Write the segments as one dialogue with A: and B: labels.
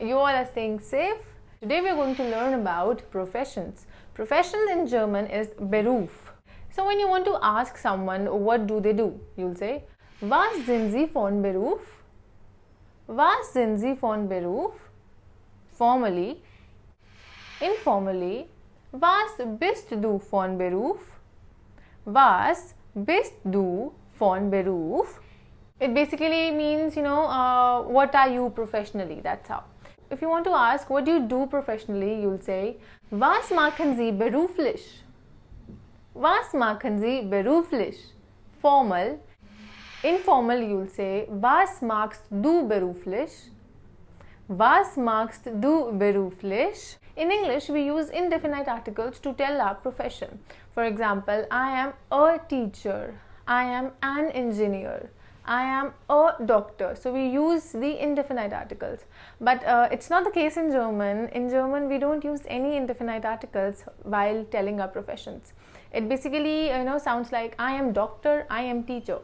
A: you all are staying safe. Today we are going to learn about professions. Professions in German is Beruf. So when you want to ask someone what do they do, you'll say, Was sind Sie von Beruf? Was sind Sie von Beruf? Formally. Informally, was bist du von Beruf? Was bist du von Beruf? It basically means, what are you professionally? That's how. If you want to ask what do you do professionally, you'll say, Was machen Sie beruflich? Was machen Sie beruflich? Formal. Informal, you'll say, Was machst du beruflich? Was machst du beruflich? In English, we use indefinite articles to tell our profession. For example, I am a teacher. I am an engineer. I am a doctor. So we use the indefinite articles. But it's not the case in German. In German, we don't use any indefinite articles while telling our professions. It basically, sounds like I am doctor, I am teacher.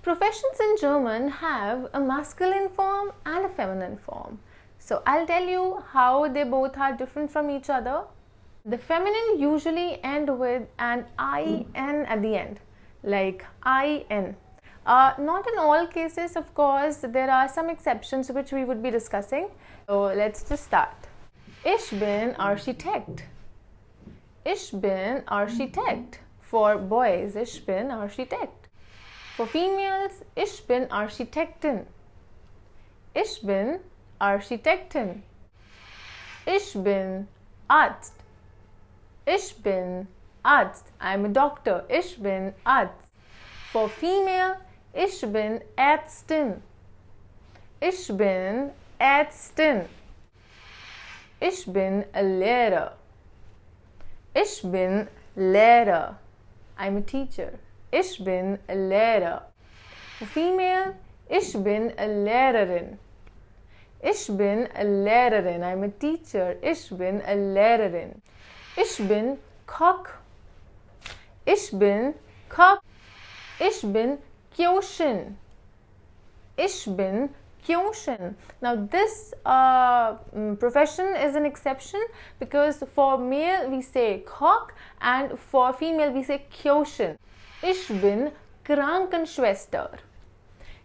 A: Professions in German have a masculine form and a feminine form. So I'll tell you how they both are different from each other. The feminine usually end with an IN at the end, like IN. Not in all cases, of course, there are some exceptions which we would be discussing. So let's just start. Ich bin Architekt. Ich bin Architekt. For boys, ich bin Architekt. For females, ich bin Architektin. Ich bin Architektin. Ich bin Arzt. Ich bin Arzt. I'm a doctor. Ich bin Arzt. For female, ich bin Ärztin. Ich bin Ärztin. Ich bin a Lehrer. Ich bin Lehrer. I'm a teacher. Ich bin a Lehrer. For female, ich bin a Lehrerin. Ich bin a Lehrerin. I'm a teacher. Ich bin a Lehrerin. Ich bin Koch. Ich bin Koch. Ich bin Köchin. Ich bin Köchin. Now this profession is an exception because for male we say Koch and for female we say Köchin. Ich bin Krankenschwester.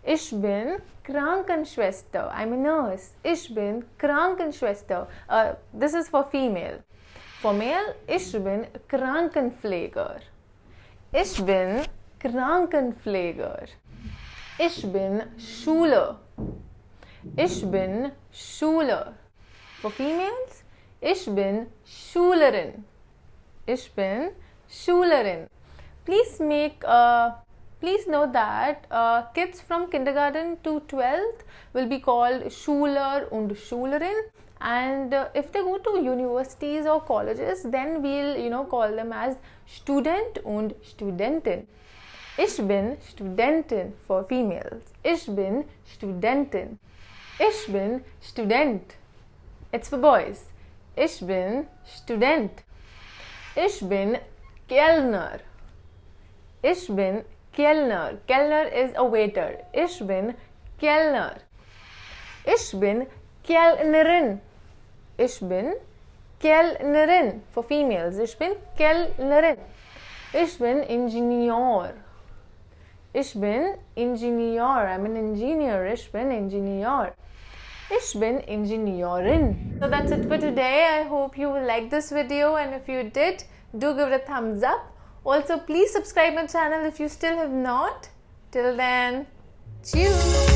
A: Ich bin Krankenschwester. I'm a nurse. Ich bin Krankenschwester. This is for female. For male, ich bin Krankenpfleger. Ich bin Krankenpfleger. Ich bin Schüler. Ich bin Schüler. For females, ich bin Schülerin. Ich bin Schülerin. Please note that kids from kindergarten to 12th will be called Schüler und Schülerin, and if they go to universities or colleges, then we'll call them as Student und Studentin. Ich bin Studentin for females. Ich bin Studentin. Ich bin Student. It's for boys. Ich bin Student. Ich bin Kellner. Ich bin Kellner. Kellner is a waiter. Ich bin Kellner. Ich bin Kellnerin. Ich bin Kellnerin. For females, ich bin Kellnerin. Ich bin Ingenieur. Ich bin Ingenieur. I'm an engineer. Ich bin Ingenieur. Ich bin Ingenieurin. So that's it for today. I hope you liked this video, and if you did, do give it a thumbs up. Also, please subscribe my channel if you still have not. Till then, cheers!